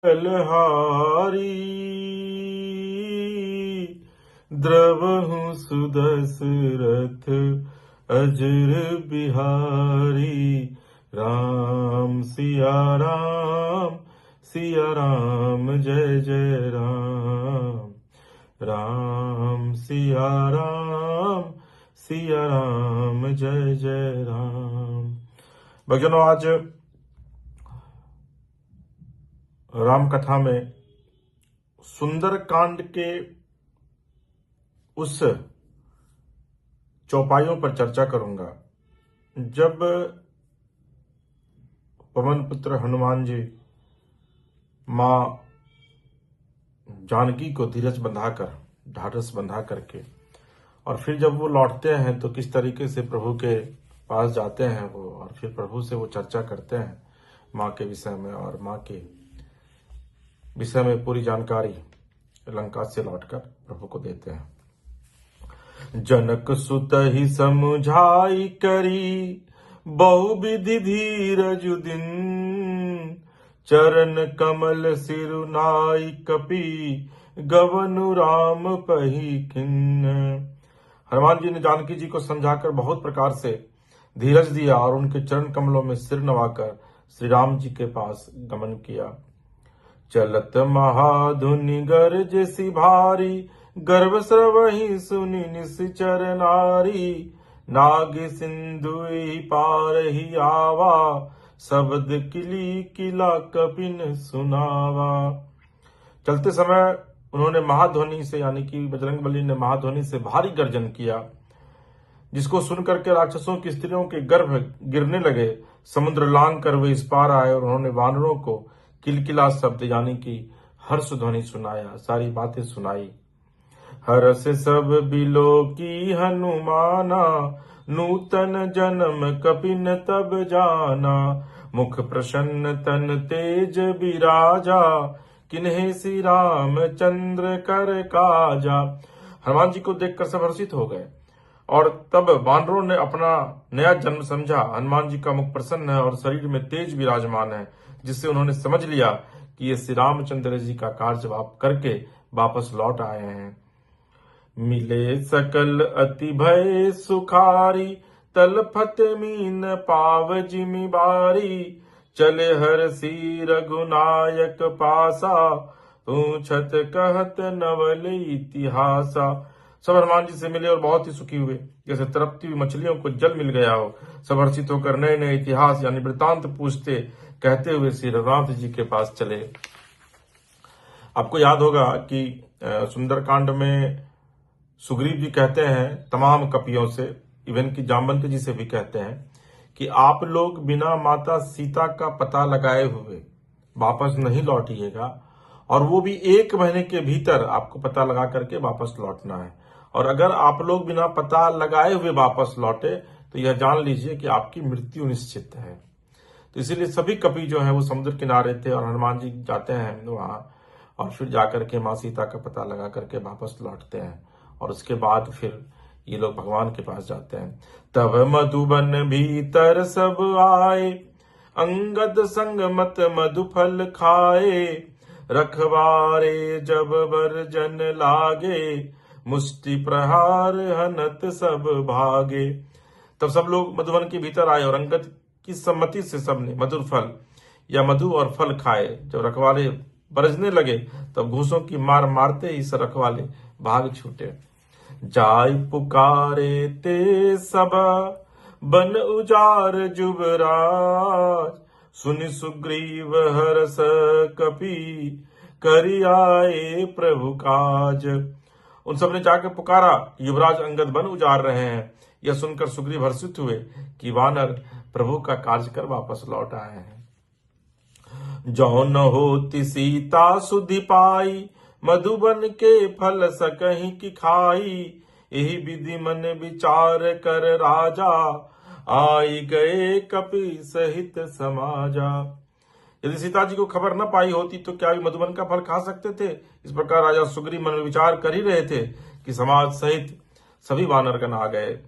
बलहारी द्रवहु सुदशरथ अजर बिहारी। राम सिया राम जय जय राम। राम सिया राम जय जय राम। भक्तों, आज राम कथा में सुंदर कांड के उस चौपाइयों पर चर्चा करूंगा जब पवन पुत्र हनुमान जी मां जानकी को धीरज बंधाकर, ढाढ़स बंधा करके, और फिर जब वो लौटते हैं तो किस तरीके से प्रभु के पास जाते हैं वो, और फिर प्रभु से वो चर्चा करते हैं मां के विषय में, और मां के विषय में पूरी जानकारी लंका से लौटकर प्रभु को देते हैं। जनक सुत ही समझाई करी बहुविधि धीरज दिन। चरण कमल सिरुनाई कपि गवनु राम पही खिन्न। हनुमान जी ने जानकी जी को समझाकर बहुत प्रकार से धीरज दिया और उनके चरण कमलों में सिर नवाकर श्री राम जी के पास गमन किया। चलत महाधुनि गरज सी भारी गर्भ स्रवहि सुनि निश्चर नारी। नाग सिंधु पार ही आवा शब्द किली किला कपिन सुनावा। चलते समय उन्होंने महाध्वनि से, यानी कि बजरंगबली ने महाध्वनि से भारी गर्जन किया, जिसको सुनकर के राक्षसों की स्त्रियों के गर्भ गिरने लगे। समुद्र लांग कर वे इस पार आए और उन्होंने वानरों को किलकिला शब्द यानी कि हर्ष ध्वनि सुनाया, सारी बातें सुनाई। हर्ष सब बिलो की हनुमाना नूतन जन्म कपिन तब जाना। मुख प्रसन्न तन तेज बिराजा किन्हे श्री राम चंद्र कर काजा। हनुमान जी को देखकर सब हर्षित हो गए और तब वानरों ने अपना नया जन्म समझा। हनुमान जी का मुख प्रसन्न है और शरीर में तेज विराजमान है, जिससे उन्होंने समझ लिया कि ये श्री रामचंद्र जी का कार्य आप करके वापस लौट आए हैं। मिले सकल अति भय सुखारी तलफत मीन पाव जिमि बारी। चले हर सी रघुनायक पासा पूछत कहत नवल इतिहासा। सब हनुमान जी से मिले और बहुत ही सुखी हुए, जैसे तड़पती हुई मछलियों को जल मिल गया हो। सब हर्षित होकर नए नए इतिहास यानी वृतांत पूछते कहते हुए श्री रघुनाथ जी के पास चले। आपको याद होगा कि सुंदरकांड में सुग्रीव जी कहते हैं तमाम कपियों से, इवन की जामवंत जी से भी कहते हैं कि आप लोग बिना माता सीता का पता लगाए हुए वापस नहीं लौटिएगा, और वो भी 1 महीने के भीतर आपको पता लगा करके वापस लौटना है। और अगर आप लोग बिना पता लगाए हुए वापस लौटे तो यह जान लीजिए कि आपकी मृत्यु निश्चित है। तो इसीलिए सभी कपि जो है वो समुद्र किनारे थे और हनुमान जी जाते हैं वहां, और फिर जाकर के माँ सीता का पता लगा करके वापस लौटते हैं, और उसके बाद फिर ये लोग भगवान के पास जाते हैं। तब मधुबन भीतर सब आए अंगद संग मत मधुफल खाए। रखवारे जब बरजन लागे मुष्टि प्रहार हनत सब भागे। तब सब लोग मधुबन के भीतर आए और अंगद की सम्मति से सबने मधुर फल या मधु और फल खाए। जब रखवाले बरजने लगे तब घूसों की मार मारते ही सब रखवाले भाग छूटे। जाय पुकारे ते सब बन उजार जुबराज। सुनि सुग्रीव हरस कपि करि आए प्रभु काज। उन सब ने जाकर पुकारा, युवराज अंगद बन उजार रहे हैं। यह सुनकर सुग्रीव हर्षित हुए कि वानर प्रभु का कार्य कर वापस लौट आए हैं। जो न होती सीता सुधि पाई मधुबन के फल सकहीं की खाई। यही विधि मन विचार कर राजा आई गए कपि सहित समाजा। यदि सीता जी को खबर न पाई होती तो क्या वे मधुबन का फल खा सकते थे? इस प्रकार राजा सुग्रीव मन में विचार कर ही रहे थे कि समाज सहित सभी वानरगण आ गए।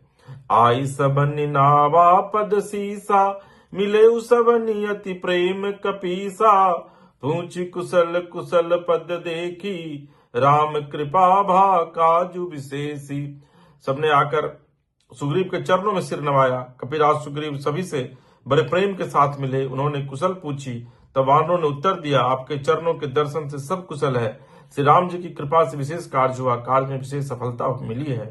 आई सबनि नावा पद सीसा मिले सबनि अति प्रेम कपीसा। पूछ कुशल कुशल पद देखी, राम कृपा भा काजु विशेषी। सबने आकर सुग्रीव के चरणों में सिर नवाया। कपिराज सुग्रीव सभी से बड़े प्रेम के साथ मिले। उन्होंने कुशल पूछी, तब वानरों ने उत्तर दिया, आपके चरणों के दर्शन से सब कुशल है। श्री राम जी की कृपा से विशेष कार्य हुआ, कार्य में विशेष सफलता मिली है।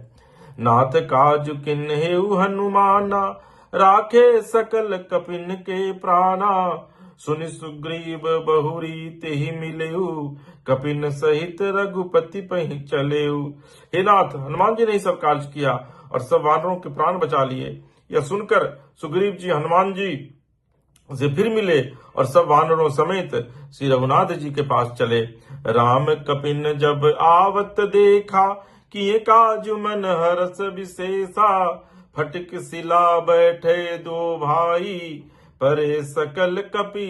नाथ काजु किन्हेउ हनुमाना, राखे सकल कपिन के प्राणा। सुनि सुग्रीव बहुरी तेहि मिलेऊ, कपिन सहित रघुपति पहि चलेऊ। हे नाथ, हनुमान जी ने ही सब कार्य किया और सब वानरों के प्राण बचा लिए। यह सुनकर सुग्रीव जी हनुमान जी से फिर मिले और सब वानरों समेत श्री रघुनाथ जी के पास चले। राम कपिन जब आवत देखा, किए काजु मन हरस विशेषा। फटिक शिला बैठे दो भाई, परे सकल कपि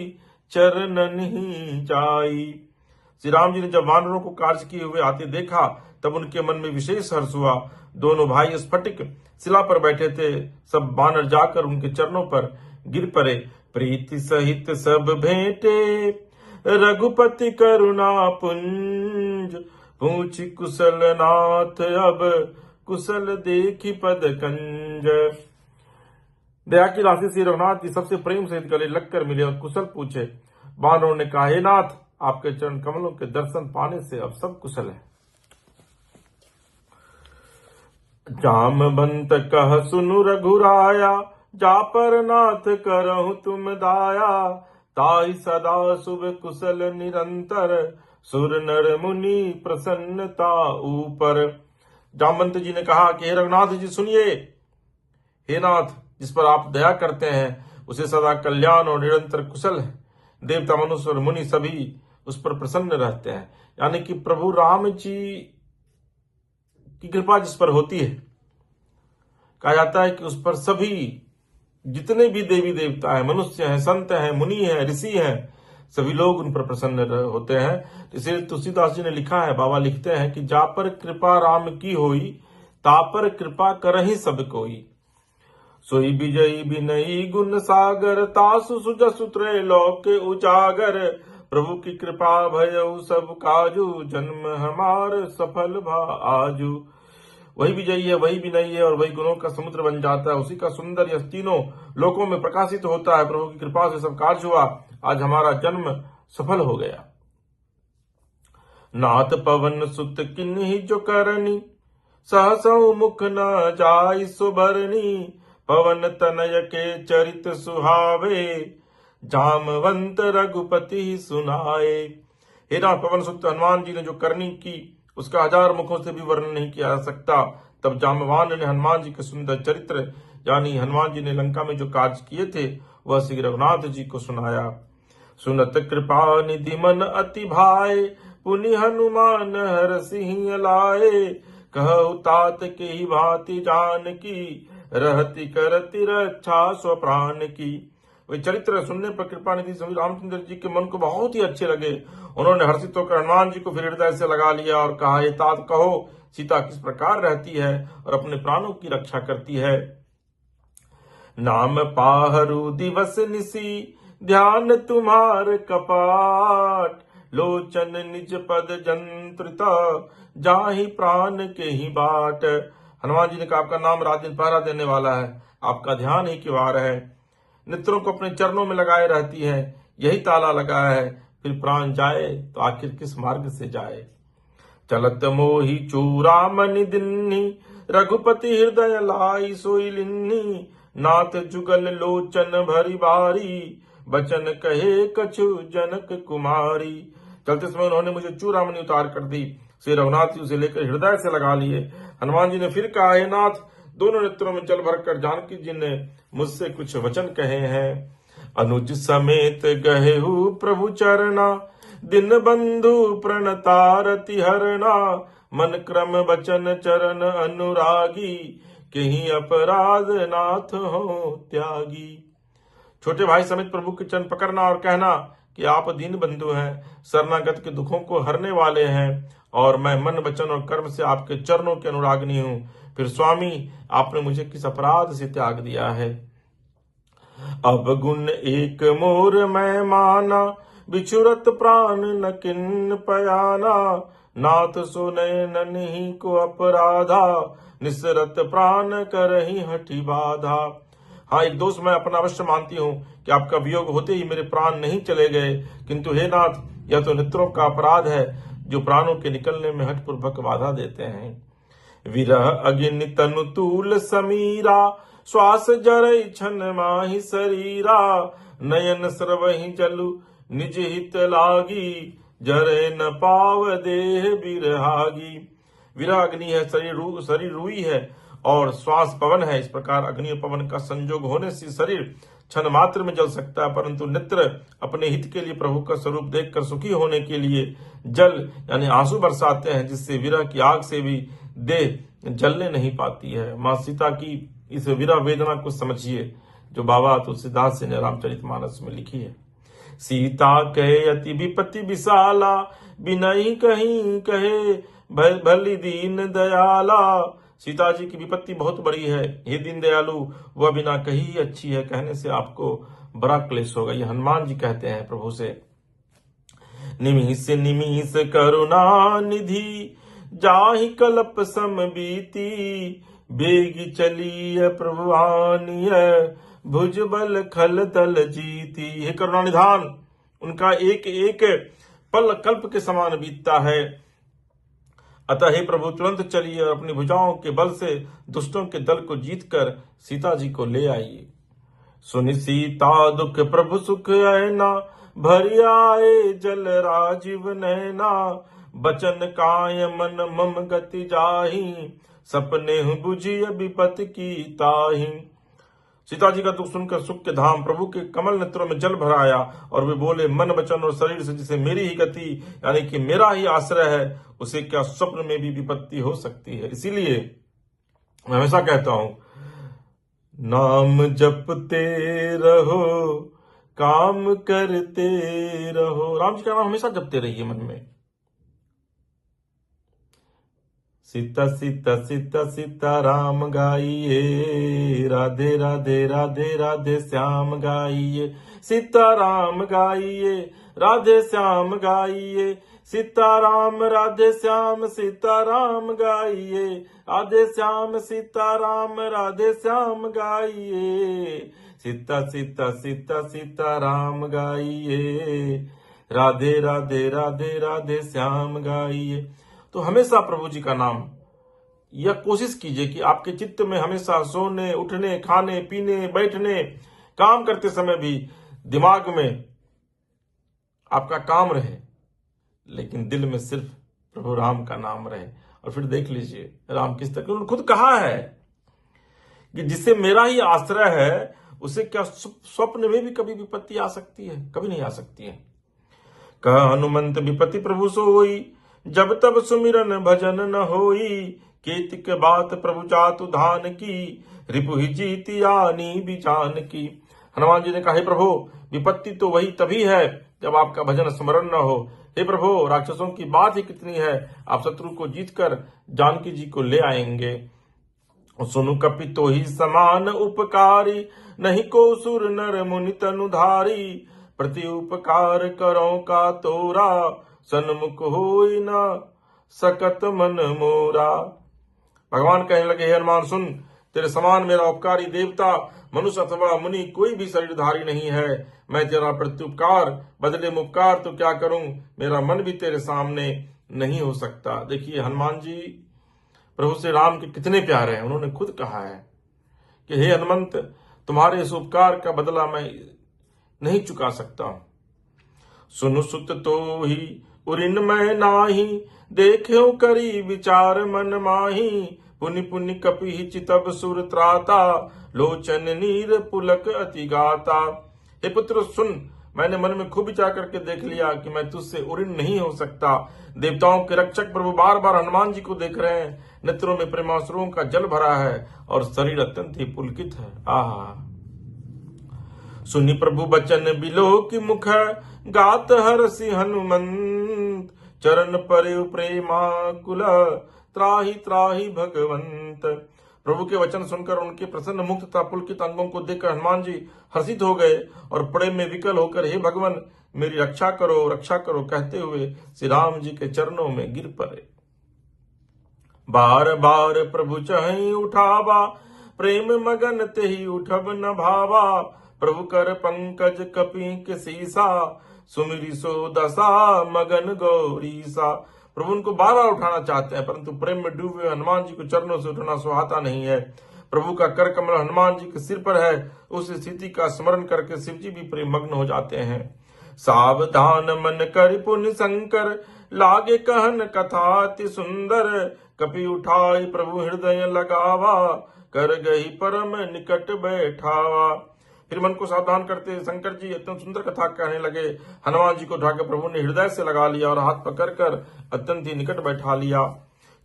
चरणन ही जाई। श्री राम जी ने जब वानरों को कार्य किए हुए आते देखा, तब उनके मन में विशेष हर्ष हुआ। दोनों भाई स्फटिक शिला पर बैठे थे। सब वानर जाकर उनके चरणों पर गिर पड़े। प्रीति सहित सब भेंटे, रघुपति करुणा पुंज। पूछ कुशल नाथ अब, कुशल देखी पद कंज। दया की राशि श्री रघुनाथ जी सबसे प्रेम सहित गले लगकर मिले और कुशल पूछे। वानरों ने कहा, हे नाथ, आपके चरण कमलों के दर्शन पाने से अब सब कुशल है। जामवंत कह सुनु रघुराया, जा पर नाथ करहु तुम दाया। ताहि सदा शुभ कुशल निरंतर, सुर नर मुनि प्रसन्नता ऊपर। जामवंत जी ने कहा कि हे रघुनाथ जी सुनिए। हे नाथ, जिस पर आप दया करते हैं उसे सदा कल्याण और निरंतर कुशल है। देवता मनुष्य और मुनि सभी उस पर प्रसन्न रहते हैं। यानी कि प्रभु राम जी की कृपा जिस पर होती है, कहा जाता है कि उस पर सभी जितने भी देवी देवता हैं, मनुष्य हैं, संत हैं, मुनि हैं, ऋषि हैं, सभी लोग उन पर प्रसन्न होते हैं। इसलिए तुलसीदास जी ने लिखा है, बाबा लिखते हैं कि जा पर कृपा राम की होई, ता पर कृपा करहि सब कोई। सोई विजयी बिनयी गुण सागर, तासु सुजसु त्रैलोक उजागर। प्रभु की कृपा भयउ सब काजू, जन्म हमार सफल भा आजू। वही विजयी है, वही विनयी है और वही गुणों का समुद्र बन जाता है। उसी का सुंदर यश तीनों लोकों में प्रकाशित होता है। प्रभु की कृपा से सब कार्य हुआ, आज हमारा जन्म सफल हो गया। नाथ पवन सुत किन्हि जो करनी, सहसौ मुख न जाय सुबरनी। पवन तनय के चरित सुहावे, जामवंत रघुपति सुनाए। हे नाथ, पवन सुत हनुमान जी ने जो करनी की, उसका 1000 मुखों से भी वर्णन नहीं किया जा सकता। तब जामवान ने हनुमान जी के सुंदर चरित्र, यानी हनुमान जी ने लंका में जो कार्य किए थे, वह श्री रघुनाथ जी को सुनाया। सुनत कृपा निधि मन अति भाए, पुनि हनुमान हर सिंह लाए। कहु तात के ही भांति जान की, रहति करति रक्षा स्वप्राण की। वे चरित्र सुनने पर कृपा निधि श्री रामचंद्र जी के मन को बहुत ही अच्छे लगे। उन्होंने हर्षित होकर हनुमान जी को फिर हृदय से लगा लिया और कहा, हे तात, कहो सीता किस प्रकार रहती है और अपने प्राणों की रक्षा करती है। नाम पाहरु दिवस निसी, ध्यान तुम्हार कपाट। लोचन निज पद जंत्रिता, जाहि प्राण के ही बाट। हनुमान जी ने कहा, आपका नाम रात दिन पहरा देने वाला है, आपका ध्यान ही किवार है। नेत्रों को अपने चरणों में लगाए रहती है, यही ताला लगा है। फिर प्राण जाए तो आखिर किस मार्ग से जाए। चलत मोहि चूड़ामणि दिन्नी, रघुपति हृदय लाई सोई लिन्नी। नाथ जुगल लोचन भरी बारी, बचन कहे कछु जनक कुमारी। चलते समय उन्होंने मुझे चूड़ामणि उतार कर दी। श्री रघुनाथ जी उसे लेकर हृदय से लगा लिए। हनुमान जी ने फिर कहा, हे नाथ, दोनों नेत्रों में जल भरकर जानकी जी ने मुझसे कुछ वचन कहे हैं। अनुज समेत गहेहु प्रभु चरना, दिन बंधु प्रणतारति हरना। मन क्रम वचन चरण अनुरागी, कहीं अपराध नाथ हो त्यागी। छोटे भाई समेत प्रभु के चरण पकड़ना और कहना कि आप दीन बंधु हैं, शरणागत के दुखों को हरने वाले हैं, और मैं मन वचन और कर्म से आपके चरणों के अनुरागनी हूं। फिर स्वामी, आपने मुझे किस अपराध से त्याग दिया है। अब गुण एक मोर मैं माना, बिछुरत प्राण न किन्न पयाना, नाथ सो नयन को अपराधा, निसरत प्राण करही हठी बाधा। हाँ, एक दोष मैं अपना अवश्य मानती हूँ कि आपका वियोग होते ही मेरे प्राण नहीं चले गए, किंतु हे नाथ, यह तो नेत्रों का अपराध है जो प्राणों के निकलने में हठपूर्वक बाधा देते हैं। विरह अग्नि तनु तूल समीरा, श्वास जरई छन माहि शरीरा, नयन स्रवहि जलु निज हित लागी, जरे न पाव देह बिरहागी। विरह अग्नि है, शरीर रूई है और श्वास पवन है। इस प्रकार अग्नि और पवन का संयोग होने से शरीर क्षण मात्र में जल सकता है, परंतु नेत्र अपने हित के लिए प्रभु का स्वरूप देखकर सुखी होने के लिए जल यानी आंसू बरसाते हैं, जिससे विरह की आग से भी देह जलने नहीं पाती है। मां सीता की इस विरह वेदना को समझिए जो बाबा तुलसीदास जी ने रामचरितमानस में लिखी है। सीता कहे अति विपत्ति विशाला, बिनहि कहीं कहे भली दीन दयाला। सीता जी की विपत्ति बहुत बड़ी है, हे दीन दयालु, वह बिना कही अच्छी है, कहने से आपको बड़ा क्लेश होगा। ये हनुमान जी कहते हैं प्रभु से। निमिष करुणा निधि, जाहि कल्प सम बीती, बेगी चलिय प्रभुआनिय, भुजबल खल तल जीती। हे करुणा निधान, उनका एक एक पल कल्प के समान बीतता है। अतः हे प्रभु, तुरंत चलिए और अपनी भुजाओं के बल से दुष्टों के दल को जीतकर सीता जी को ले आइए। सुनि सीता दुख प्रभु सुख ऐना, भरि आए जल राजीव नैना, बचन काय मन मम गति जाहि, सपने बुझिय विपत्ति की ताहि। सीता जी का दुख सुनकर सुख के धाम प्रभु के कमल नेत्रों में जल भराया और वे बोले, मन वचन और शरीर से जिसे मेरी ही गति यानी कि मेरा ही आश्रय है, उसे क्या स्वप्न में भी विपत्ति हो सकती है। इसीलिए मैं हमेशा कहता हूं, नाम जपते रहो, काम करते रहो। राम जी का नाम हमेशा जपते रहिए मन में। सीता सीता सीता सीता राम गाइए, राधे राधे राधे राधे श्याम गाइए। सीता राम गाइए, राधे श्याम गाइए, सीता राम राधे श्याम, सीता राम गाइए, राधे श्याम, सीता राम राधे श्याम गाइए। सीता सीता सीता सीता राम गाइए, राधे राधे राधे राधे श्याम गाइए। तो हमेशा प्रभु जी का नाम, यह कोशिश कीजिए कि आपके चित्त में हमेशा सोने उठने खाने पीने बैठने काम करते समय भी दिमाग में आपका काम रहे, लेकिन दिल में सिर्फ प्रभु राम का नाम रहे। और फिर देख लीजिए राम किस तरह, उन्होंने खुद कहा है कि जिसे मेरा ही आश्रय है, उसे क्या स्वप्न में भी कभी विपत्ति आ सकती है? कभी नहीं आ सकती है। कह हनुमंत विपत्ति प्रभु सोई, जब तब सुमिरन भजन न होई, केतिक बात प्रभु चातु धान की, रिपु ही जीती आनी बिजान की। हनुमान जी ने कहा, हे प्रभु, विपत्ति तो वही तभी है जब आपका भजन स्मरण न हो। हे प्रभु, राक्षसों की बात ही कितनी है, आप शत्रु को जीतकर जानकी जी को ले आएंगे। सुनु कपि तो ही समान उपकारी, नहीं को सुर नर मुनि तनुधारी, प्रति उपकार करो का तोरा, सन्मुख होई ना सकत मन मोरा। भगवान कहने लगे, हे हनुमान सुन, तेरे समान मेरा उपकारी देवता मनुष्य अथवा मुनि कोई भी शरीरधारी नहीं है। मैं तेरा प्रत्युपकार बदले में उपकार तो क्या करूं, मेरा मन भी तेरे सामने नहीं हो सकता। देखिए हनुमान जी प्रभु श्री राम के कितने प्यारे हैं। उन्होंने खुद कहा है कि हे हनुमंत, तुम्हारे इस उपकार का बदला मैं नहीं चुका सकता। सुनु सुत तो ही उरिन मैं नाही, देख्यो करी विचार मन माही, पुनि पुनि कपि चितब सुर त्राता, लोचन नीर पुलक अति गाता। हे पुत्र सुन, मैंने मन में खूब विचार करके देख लिया कि मैं तुझसे उऋण नहीं हो सकता। देवताओं के रक्षक प्रभु बार बार हनुमान जी को देख रहे हैं, नेत्रों में प्रेमाश्रुओं का जल भरा है और शरीर अत्यंत ही पुलकित है। आहा। सुनि प्रभु बचन बिलो की मुख, गात हरसि हनुमंत, चरण परे प्रेमा कुल, त्राहि त्राहि भगवंत। प्रभु के वचन सुनकर उनके प्रसन्न मुक्त तथा पुलकित अंगों को देखकर हनुमान जी हर्षित हो गए और प्रेम में विकल होकर, हे भगवान, मेरी रक्षा करो कहते हुए श्री राम जी के चरणों में गिर पड़े। बार बार प्रभु चहि उठावा, प्रेम मगन तेहि उठब न भावा। प्रभु कर पंकज कपि के सीसा, सुमिरि सो दशा मगन गौरीसा। प्रभु उनको बार बार उठाना चाहते हैं, परंतु प्रेम में डूबे हनुमान जी को चरणों से उठाना सुहाता नहीं है। प्रभु का कर कमल हनुमान जी के सिर पर है, उस स्थिति का स्मरण करके शिव जी भी प्रेम मग्न हो जाते हैं। सावधान मन कर पुण्य शंकर, लागे कहन कथा अति सुंदर। कपि उठाई प्रभु हृदय लगावा, कर गई परम निकट बैठावा। फिर मन को सावधान करते शंकर जी अत्यंत सुंदर कथा कहने लगे। हनुमान जी को उठाकर प्रभु ने हृदय से लगा लिया और हाथ पकड़कर अत्यंत ही निकट बैठा लिया।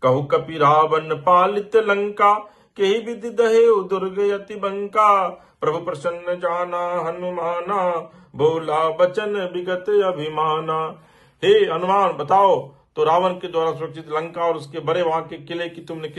कहु कपि रावण पालित लंका, केहि विधि दहे दुर्ग अति बंका। प्रभु प्रसन्न जाना हनुमाना, बोला बचन विगत अभिमाना। हे हनुमान बताओ तो रावण के द्वारा सुरक्षित लंका और उसके बड़े वहां के किले की तुमने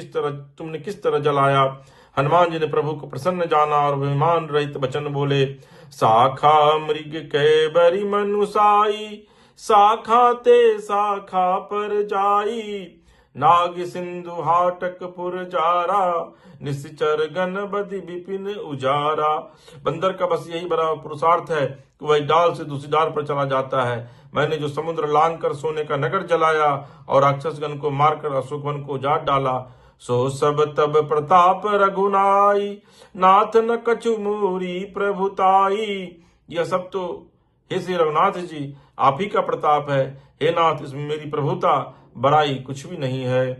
किस तरह जलाया। हनुमान जी ने प्रभु को प्रसन्न जाना और अभिमान रहित वचन बोले। शाखा मृग कै बरी मनुसाई, शाखा ते शाखा पर जाई। नाग सिंधु हाटक पुर जारा, निश्चर गण बदि विपिन उजारा। बंदर का बस यही बड़ा पुरुषार्थ है कि वह डाल से दूसरी डाल पर चला जाता है। मैंने जो समुद्र लांग कर सोने का नगर जलाया और राक्षसगण को मारकर अशोक वन को उजाड़ डाला, सो सब तब प्रताप रघुनाई। नाथ न कछु मोरी प्रभुताई। यह सब तो हे श्री रघुनाथ जी आप ही का प्रताप है। हे नाथ इसमें मेरी प्रभुता बड़ाई कुछ भी नहीं है।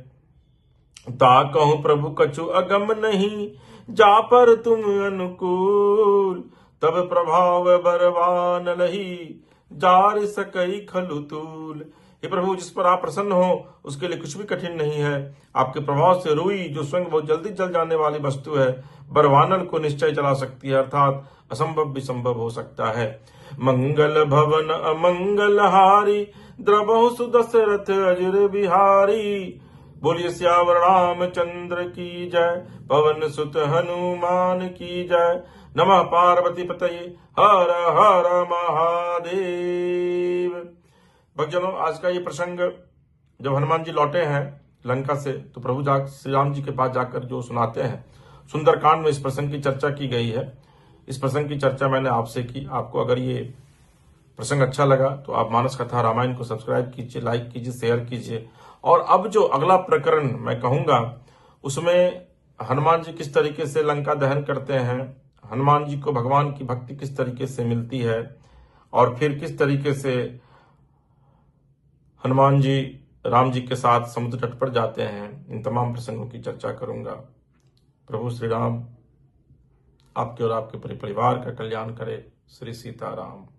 ता कहूं प्रभु कछु अगम नहीं, जा पर तुम अनुकूल। तब प्रभाव बरवान लही, जार सकई खलु तूल। हे प्रभु जिस पर आप प्रसन्न हो उसके लिए कुछ भी कठिन नहीं है। आपके प्रभाव से रुई जो स्वयं बहुत जल्दी जल जाने वाली वस्तु है, बरवानल को निश्चय चला सकती है, अर्थात असंभव भी संभव हो सकता है। मंगल भवन अमंगल हारी, द्रवहु सुदशरथ अजर बिहारी। बोलिए सियावर रामचंद्र की जय, पवन सुत हनुमान की जय। नमः पार्वती पतये, हर हर महादेव। भक्तजनों आज का ये प्रसंग जब हनुमान जी लौटे हैं लंका से, तो प्रभु श्री राम जी के पास जाकर जो सुनाते हैं, सुंदरकांड में इस प्रसंग की चर्चा की गई है। इस प्रसंग की चर्चा मैंने आपसे की। आपको अगर ये प्रसंग अच्छा लगा तो आप मानस कथा रामायण को सब्सक्राइब कीजिए, लाइक कीजिए, शेयर कीजिए। और अब जो अगला प्रकरण मैं कहूंगा उसमें हनुमान जी किस तरीके से लंका दहन करते हैं, हनुमान जी को भगवान की भक्ति किस तरीके से मिलती है, और फिर किस तरीके से हनुमान जी राम जी के साथ समुद्र तट पर जाते हैं, इन तमाम प्रसंगों की चर्चा करूंगा। प्रभु श्री राम आपके और आपके पूरे परिवार का कल्याण करे। श्री सीताराम।